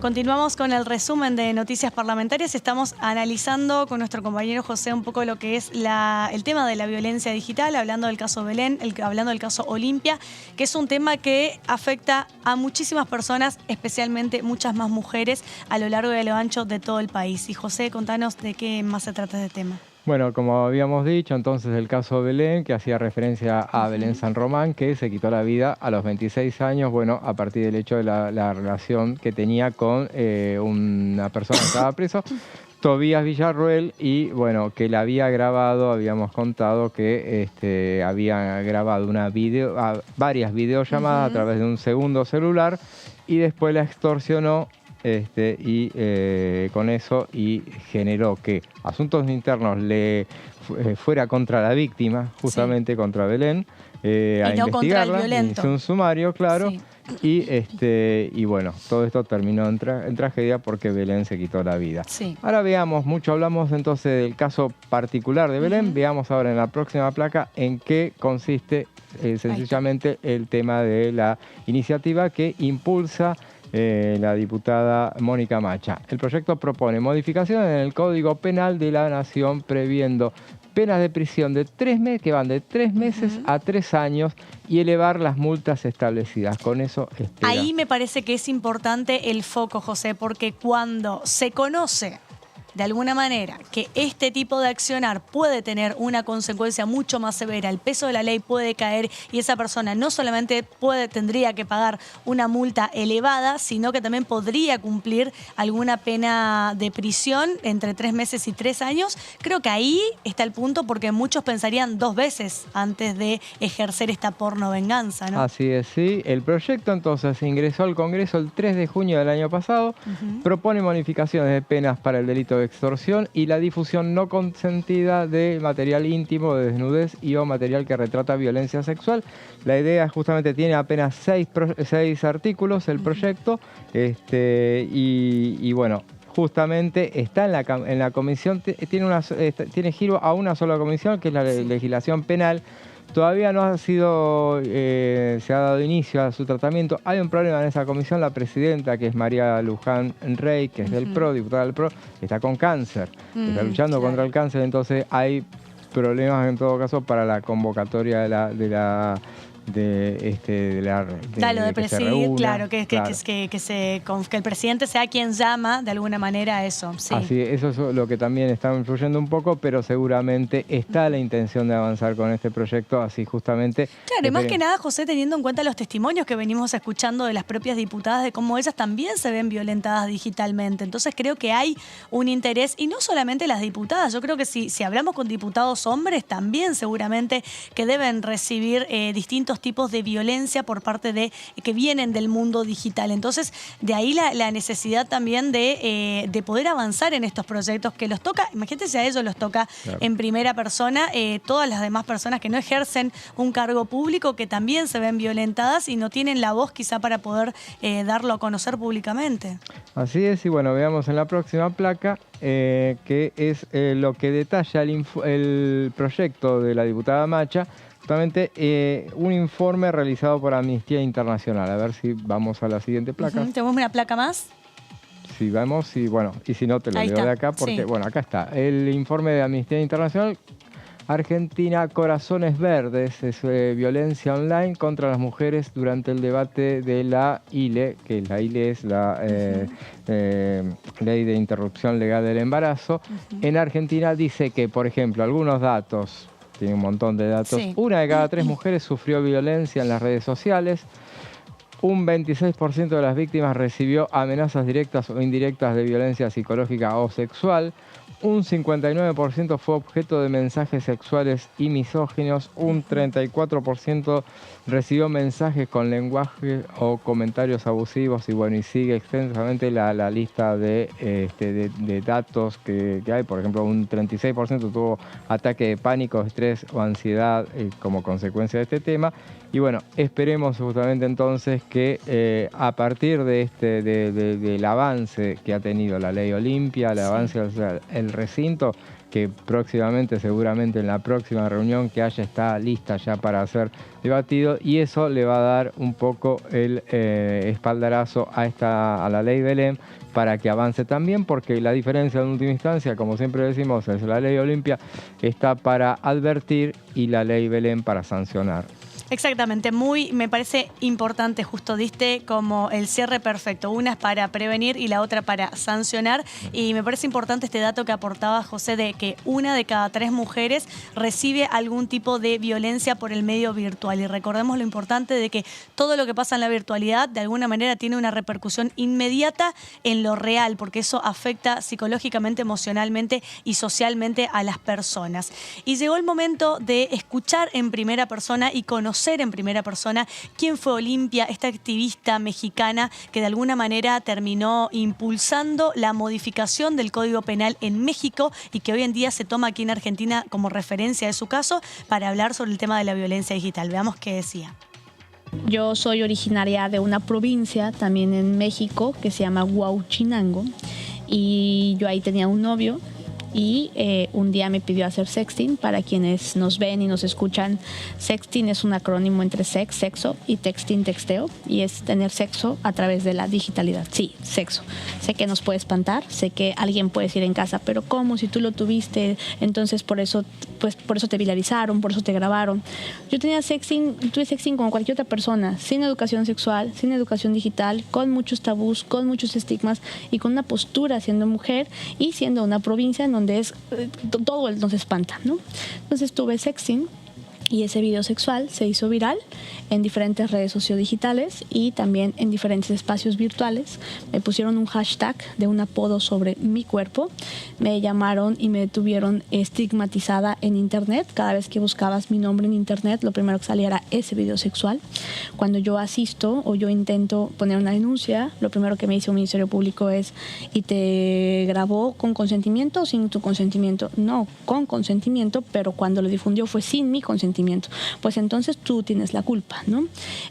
Continuamos con el resumen de noticias parlamentarias. Estamos analizando con nuestro compañero José un poco lo que es el tema de la violencia digital, hablando del caso Belén, hablando del caso Olimpia, que es un tema que afecta a muchísimas personas, especialmente muchas más mujeres, a lo largo y a lo ancho de todo el país. Y José, contanos de qué más se trata este tema. Bueno, como habíamos dicho, entonces el caso Belén, que hacía referencia a Belén San Román, que se quitó la vida a los 26 años, bueno, a partir del hecho de la relación que tenía con una persona que estaba preso, Tobías Villarroel, y bueno, que le había grabado, habíamos contado que había grabado varias videollamadas a través de un segundo celular y después la extorsionó. Con eso generó que Asuntos Internos le fuera contra la víctima, justamente contra Belén, a no contra el investigarla, violento. hizo un sumario, claro, Sí. y bueno, todo esto terminó en tragedia porque Belén se quitó la vida. Sí. Ahora veamos, hablamos entonces del caso particular de Belén, veamos ahora en la próxima placa en qué consiste sencillamente el tema de la iniciativa que impulsa la diputada Mónica Macha. El proyecto propone modificaciones en el Código Penal de la Nación previendo penas de prisión de 3 meses, que van de 3 meses a 3 años, y elevar las multas establecidas. Con eso espera. Ahí me parece que es importante el foco, José, porque cuando se conoce de alguna manera que este tipo de accionar puede tener una consecuencia mucho más severa, el peso de la ley puede caer y esa persona no solamente tendría que pagar una multa elevada, sino que también podría cumplir alguna pena de prisión entre 3 meses y 3 años. Creo que ahí está el punto, porque muchos pensarían 2 veces antes de ejercer esta pornovenganza, ¿no? Así es, sí. El proyecto entonces ingresó al Congreso el 3 de junio del año pasado, propone modificaciones de penas para el delito de extorsión y la difusión no consentida de material íntimo, de desnudez y o material que retrata violencia sexual. La idea justamente tiene apenas 6 artículos el proyecto, y bueno, justamente está en la comisión, tiene giro a una sola comisión, que es la legislación penal. Todavía no ha sido, se ha dado inicio a su tratamiento. Hay un problema en esa comisión. La presidenta, que es María Luján Rey, que es del PRO, diputada del PRO, está con cáncer, está luchando contra el cáncer, entonces hay problemas en todo caso para la convocatoria de presidir, claro, que el presidente sea quien llama de alguna manera a eso. Sí. Así, eso es lo que también está influyendo un poco, pero seguramente está la intención de avanzar con este proyecto, así justamente. Claro, y más que nada, José, teniendo en cuenta los testimonios que venimos escuchando de las propias diputadas, de cómo ellas también se ven violentadas digitalmente. Entonces creo que hay un interés, y no solamente las diputadas, yo creo que si hablamos con diputados hombres, también seguramente que deben recibir distintos tipos de violencia por parte de que vienen del mundo digital. Entonces, de ahí la necesidad también de poder avanzar en estos proyectos que los toca, imagínate si a ellos los toca en primera persona, todas las demás personas que no ejercen un cargo público, que también se ven violentadas y no tienen la voz quizá para poder darlo a conocer públicamente. Así es, y bueno, veamos en la próxima placa, que es lo que detalla el proyecto de la diputada Macha. Justamente un informe realizado por Amnistía Internacional. A ver si vamos a la siguiente placa. ¿Tenemos una placa más? Sí, vamos, y bueno, y si no te lo leo de acá, porque bueno, acá está. El informe de Amnistía Internacional. Argentina, corazones verdes, es violencia online contra las mujeres durante el debate de la ILE, que la ILE es la Ley de Interrupción Legal del Embarazo. En Argentina dice que, por ejemplo, algunos datos, tiene un montón de datos. Sí. 1 de cada 3 mujeres sufrió violencia en las redes sociales. Un 26% de las víctimas recibió amenazas directas o indirectas de violencia psicológica o sexual. Un 59% fue objeto de mensajes sexuales y misóginos. Un 34% recibió mensajes con lenguaje o comentarios abusivos. Y bueno, y sigue extensamente la lista de datos que hay. Por ejemplo, un 36% tuvo ataque de pánico, estrés o ansiedad como consecuencia de este tema. Y bueno, esperemos justamente entonces que a partir de del avance que ha tenido la ley Olimpia, el avance el recinto, que próximamente, seguramente en la próxima reunión que haya, está lista ya para ser debatido, y eso le va a dar un poco el espaldarazo a la ley Belén para que avance también, porque la diferencia en última instancia, como siempre decimos, es la ley Olimpia está para advertir y la ley Belén para sancionar. Exactamente, me parece importante, justo diste como el cierre perfecto. Una es para prevenir y la otra para sancionar. Y me parece importante este dato que aportaba José, de que 1 de cada 3 mujeres recibe algún tipo de violencia por el medio virtual. Y recordemos lo importante de que todo lo que pasa en la virtualidad de alguna manera tiene una repercusión inmediata en lo real, porque eso afecta psicológicamente, emocionalmente y socialmente a las personas. Y llegó el momento de escuchar en primera persona y conocer en primera persona quién fue Olimpia, esta activista mexicana que de alguna manera terminó impulsando la modificación del Código Penal en México y que hoy en día se toma aquí en Argentina como referencia de su caso para hablar sobre el tema de la violencia digital. Veamos qué decía. Yo soy originaria de una provincia también en México que se llama Huauchinango, y yo ahí tenía un novio. Y un día me pidió hacer sexting. Para quienes nos ven y nos escuchan, sexting es un acrónimo entre sex, sexo, y texting, texteo, y es tener sexo a través de la digitalidad. Sí, sexo. Sé que nos puede espantar, sé que alguien puede decir en casa, pero ¿cómo? Si tú lo tuviste, entonces por eso te viralizaron, por eso te grabaron. Yo tuve sexting como cualquier otra persona, sin educación sexual, sin educación digital, con muchos tabús, con muchos estigmas y con una postura siendo mujer y siendo una provincia en donde todo nos espanta, ¿no? Entonces tuve sexting y ese video sexual se hizo viral en diferentes redes sociodigitales y también en diferentes espacios virtuales. Me pusieron un hashtag de un apodo sobre mi cuerpo, me llamaron y me tuvieron estigmatizada en internet. Cada vez que buscabas mi nombre en internet, lo primero que salía era ese video sexual. Cuando yo asisto o yo intento poner una denuncia, lo primero que me dice un Ministerio Público es: ¿y te grabó con consentimiento o sin tu consentimiento? No, con consentimiento, pero cuando lo difundió fue sin mi consentimiento. Pues entonces tú tienes la culpa, ¿no?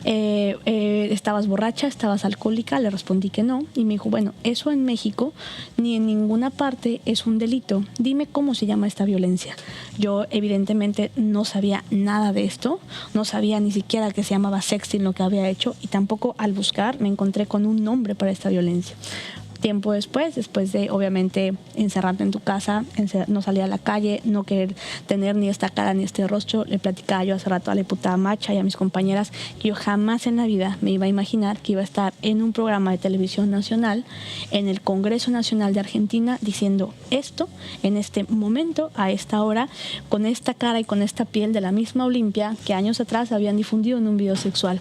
¿Estabas borracha? ¿Estabas alcohólica? Le respondí que no, y me dijo, bueno, eso en México ni en ninguna parte es un delito. Dime cómo se llama esta violencia. Yo evidentemente no sabía nada de esto, no sabía ni siquiera que se llamaba sexting lo que había hecho, y tampoco al buscar me encontré con un nombre para esta violencia. Tiempo después de obviamente encerrarte en tu casa, no salir a la calle, no querer tener ni esta cara ni este rostro, le platicaba yo hace rato a la diputada Macha y a mis compañeras que yo jamás en la vida me iba a imaginar que iba a estar en un programa de televisión nacional, en el Congreso Nacional de Argentina, diciendo esto en este momento, a esta hora, con esta cara y con esta piel de la misma Olimpia que años atrás habían difundido en un video sexual.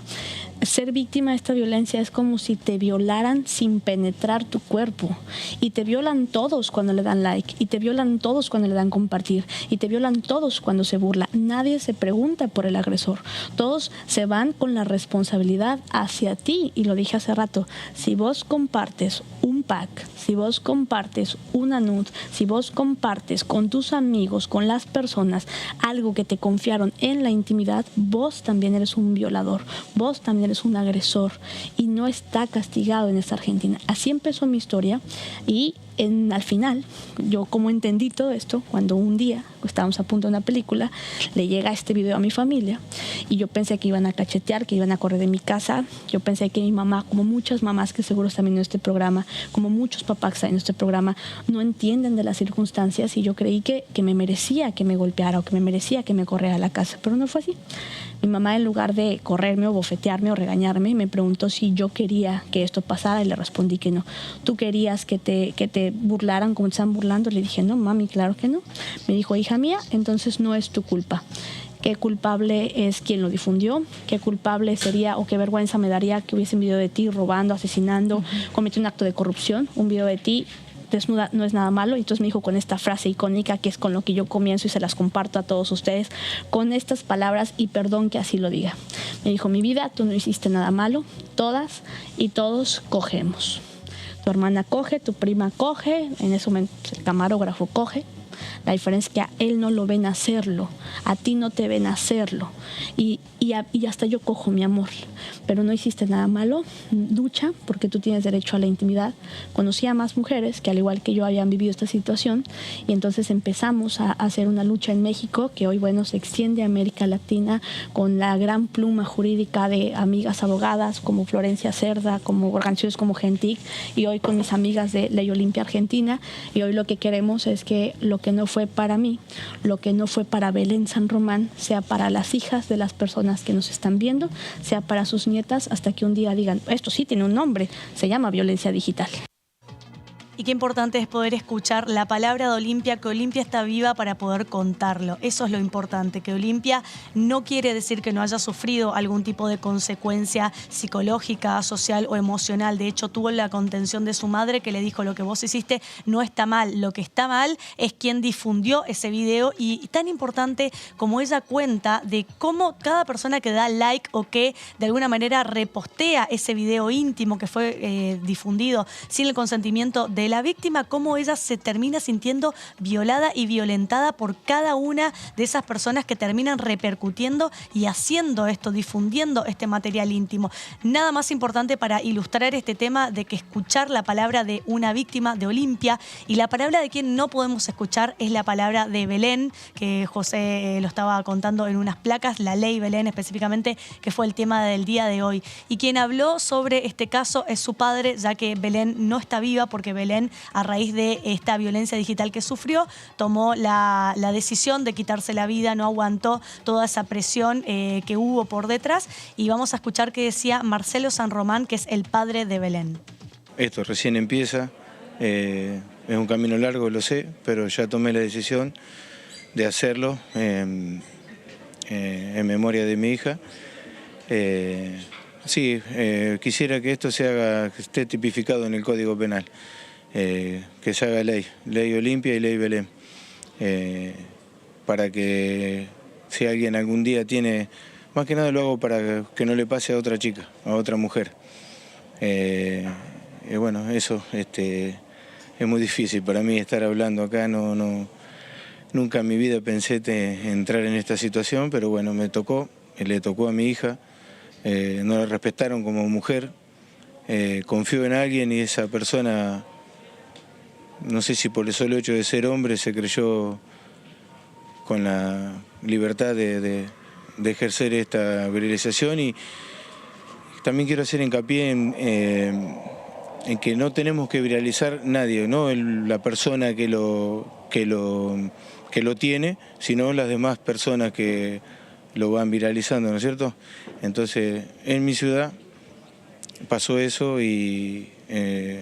Ser víctima de esta violencia es como si te violaran sin penetrar tu cuerpo, y te violan todos cuando le dan like, y te violan todos cuando le dan compartir, y te violan todos cuando se burla. Nadie se pregunta por el agresor, todos se van con la responsabilidad hacia ti. Y lo dije hace rato, si vos compartes un pack, si vos compartes una nude, si vos compartes con tus amigos, con las personas, algo que te confiaron en la intimidad, vos también eres un violador, vos también eres un agresor, y no está castigado en esta Argentina. Así empezó mi historia, y al final, yo como entendí todo esto, cuando un día estábamos a punto de una película, le llega este video a mi familia, y yo pensé que iban a cachetear, que iban a correr de mi casa. Yo pensé que mi mamá, como muchas mamás que seguro están viendo este programa, como muchos papás que están en este programa, no entienden de las circunstancias, y yo creí que me merecía que me golpeara o que me merecía que me corriera a la casa, pero no fue así. Mi mamá, en lugar de correrme o bofetearme o regañarme, me preguntó si yo quería que esto pasara, y le respondí que no. ¿Tú querías que te burlaran como te están burlando? Le dije, no, mami, claro que no. Me dijo, hija mía, entonces no es tu culpa. Qué culpable es quien lo difundió, qué culpable sería o qué vergüenza me daría que hubiese un video de ti robando, asesinando, cometiendo un acto de corrupción, un video de ti desnuda no es nada malo. Y entonces me dijo con esta frase icónica, que es con lo que yo comienzo y se las comparto a todos ustedes, con estas palabras, y perdón que así lo diga. Me dijo, mi vida, tú no hiciste nada malo, todas y todos cogemos. Tu hermana coge, tu prima coge, en ese momento el camarógrafo coge, La diferencia es que a él no lo ven hacerlo, a ti no te ven hacerlo. Y hasta yo cojo mi amor, pero no hiciste nada malo, lucha, porque tú tienes derecho a la intimidad. Conocí a más mujeres que al igual que yo habían vivido esta situación y entonces empezamos a hacer una lucha en México que hoy, bueno, se extiende a América Latina con la gran pluma jurídica de amigas abogadas como Florencia Cerda, como organizaciones como Gentic y hoy con mis amigas de Ley Olimpia Argentina. Y hoy lo que queremos es que lo que no fue para mí, lo que no fue para Belén San Román, sea para las hijas de las personas que nos están viendo, sea para sus nietas, hasta que un día digan, esto sí tiene un nombre, se llama violencia digital. Y qué importante es poder escuchar la palabra de Olimpia, que Olimpia está viva para poder contarlo. Eso es lo importante, que Olimpia no quiere decir que no haya sufrido algún tipo de consecuencia psicológica, social o emocional. De hecho, tuvo la contención de su madre que le dijo, lo que vos hiciste no está mal. Lo que está mal es quien difundió ese video y tan importante como ella cuenta de cómo cada persona que da like o que de alguna manera repostea ese video íntimo que fue difundido sin el consentimiento de la víctima, cómo ella se termina sintiendo violada y violentada por cada una de esas personas que terminan repercutiendo y haciendo esto, difundiendo este material íntimo. Nada más importante para ilustrar este tema de que escuchar la palabra de una víctima de Olimpia, y la palabra de quien no podemos escuchar es la palabra de Belén, que José lo estaba contando en unas placas, la ley Belén específicamente, que fue el tema del día de hoy. Y quien habló sobre este caso es su padre, ya que Belén no está viva porque Belén, a raíz de esta violencia digital que sufrió, tomó la decisión de quitarse la vida, no aguantó toda esa presión que hubo por detrás. Y vamos a escuchar qué decía Marcelo San Román, que es el padre de Belén. Esto recién empieza, es un camino largo, lo sé, pero ya tomé la decisión de hacerlo en memoria de mi hija. Sí, quisiera que esto que esté tipificado en el Código Penal. Que se haga ley Olimpia y ley Belén, para que si alguien algún día tiene, más que nada lo hago para que no le pase a otra chica, a otra mujer. Bueno, eso es muy difícil para mí estar hablando acá, nunca en mi vida pensé entrar en esta situación, pero bueno, le tocó a mi hija, no la respetaron como mujer, confió en alguien y esa persona, no sé si por el solo hecho de ser hombre se creyó con la libertad de ejercer esta virilización. Y también quiero hacer hincapié en que no tenemos que viralizar nadie, no la persona que lo tiene, sino las demás personas que lo van viralizando, ¿no es cierto? Entonces, en mi ciudad pasó eso y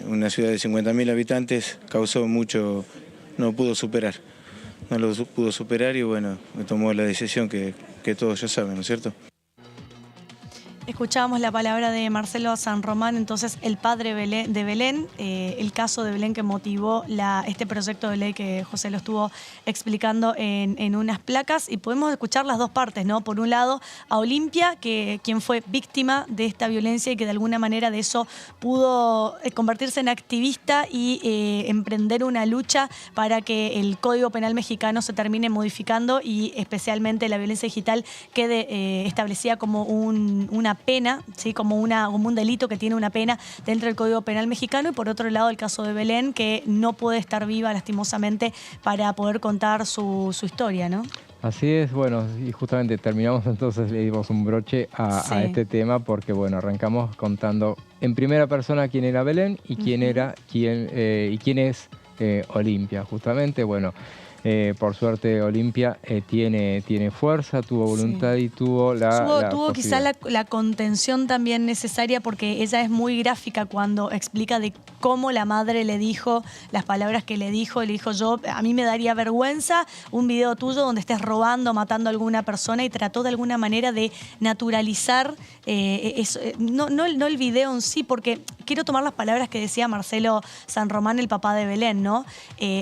una ciudad de 50.000 habitantes causó mucho, no lo pudo superar y bueno, me tomó la decisión que todos ya saben, ¿no es cierto? Escuchábamos la palabra de Marcelo San Román, entonces el padre de Belén, el caso de Belén que motivó este proyecto de ley que José lo estuvo explicando en unas placas, y podemos escuchar las dos partes, ¿no? Por un lado, a Olimpia, quien fue víctima de esta violencia y que de alguna manera de eso pudo convertirse en activista y emprender una lucha para que el Código Penal mexicano se termine modificando y especialmente la violencia digital quede establecida como una pena, ¿sí? como un delito que tiene una pena dentro del Código Penal mexicano. Y por otro lado, el caso de Belén, que no puede estar viva lastimosamente para poder contar su historia, ¿no? Así es, bueno, y justamente terminamos entonces, le dimos un broche a este tema porque, bueno, arrancamos contando en primera persona quién era Belén y quién es Olimpia, justamente, bueno. Por suerte Olimpia tiene fuerza, tuvo voluntad y tuvo tuvo quizá la contención también necesaria, porque ella es muy gráfica cuando explica de cómo la madre le dijo las palabras que le dijo. Le dijo, a mí me daría vergüenza un video tuyo donde estés robando, matando a alguna persona, y trató de alguna manera de naturalizar eso, no el video en sí, porque quiero tomar las palabras que decía Marcelo San Román, el papá de Belén, ¿no?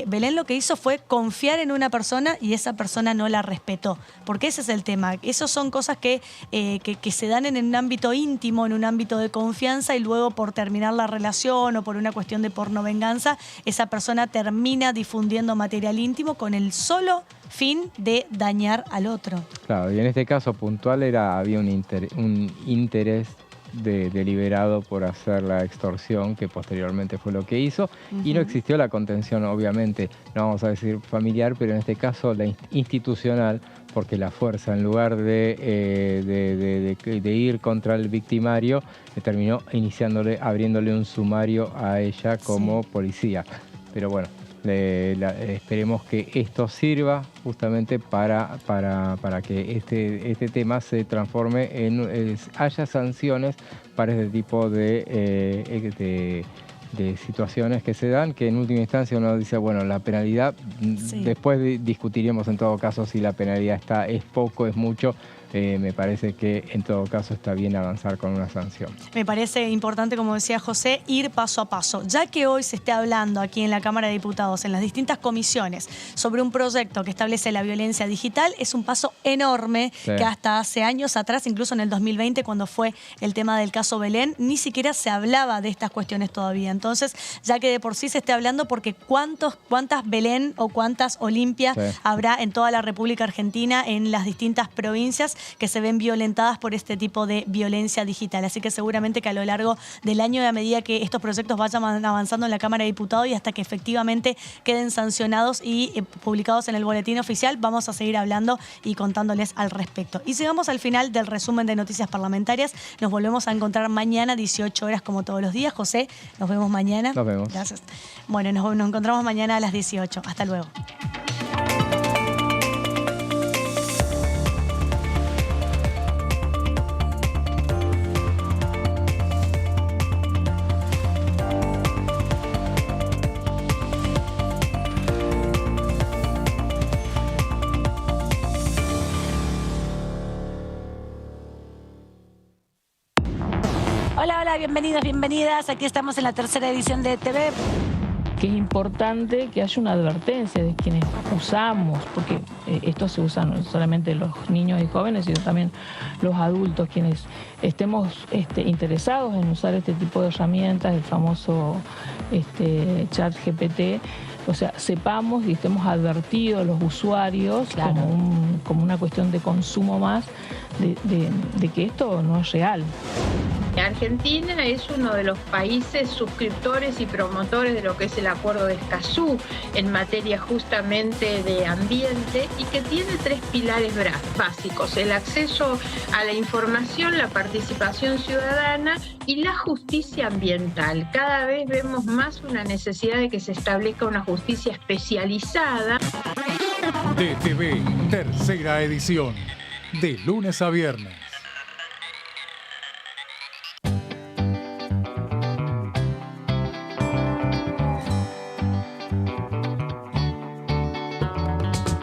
Belén lo que hizo fue confiar confiar en una persona y esa persona no la respetó. Porque ese es el tema. Esas son cosas que se dan en un ámbito íntimo, en un ámbito de confianza, y luego por terminar la relación o por una cuestión de pornovenganza, esa persona termina difundiendo material íntimo con el solo fin de dañar al otro. Claro, y en este caso puntual había un interés deliberado por hacer la extorsión, que posteriormente fue lo que hizo, y no existió la contención, obviamente, no vamos a decir familiar, pero en este caso la institucional, porque la fuerza, en lugar de ir contra el victimario, terminó abriéndole un sumario a ella como policía. Pero bueno, esperemos que esto sirva justamente para que este tema se transforme haya sanciones para este tipo de situaciones que se dan, que en última instancia uno dice, bueno, la penalidad, después discutiremos en todo caso si la penalidad es poco, es mucho. Me parece que en todo caso está bien avanzar con una sanción. Me parece importante, como decía José, ir paso a paso. Ya que hoy se esté hablando aquí en la Cámara de Diputados, en las distintas comisiones, sobre un proyecto que establece la violencia digital, es un paso enorme que hasta hace años atrás, incluso en el 2020, cuando fue el tema del caso Belén, ni siquiera se hablaba de estas cuestiones todavía. Entonces, ya que de por sí se esté hablando, porque cuántas Belén o cuántas Olimpia habrá en toda la República Argentina, en las distintas provincias, que se ven violentadas por este tipo de violencia digital. Así que seguramente que a lo largo del año y a medida que estos proyectos vayan avanzando en la Cámara de Diputados y hasta que efectivamente queden sancionados y publicados en el boletín oficial, vamos a seguir hablando y contándoles al respecto. Y llegamos al final del resumen de noticias parlamentarias. Nos volvemos a encontrar mañana, 18 horas como todos los días. José, nos vemos mañana. Nos vemos. Gracias. Bueno, nos encontramos mañana a las 18. Hasta luego. Hola, bienvenidos, bienvenidas. Aquí estamos en la tercera edición de TV. Que es importante que haya una advertencia de quienes usamos, porque esto se usa no solamente los niños y jóvenes, sino también los adultos, quienes estemos interesados en usar este tipo de herramientas, el famoso ChatGPT. O sea, sepamos y estemos advertidos los usuarios como una cuestión de consumo más de que esto no es real. Argentina es uno de los países suscriptores y promotores de lo que es el Acuerdo de Escazú en materia justamente de ambiente y que tiene 3 pilares básicos: el acceso a la información, la participación ciudadana y la justicia ambiental. Cada vez vemos más una necesidad de que se establezca una justicia especializada. DTV, tercera edición, de lunes a viernes.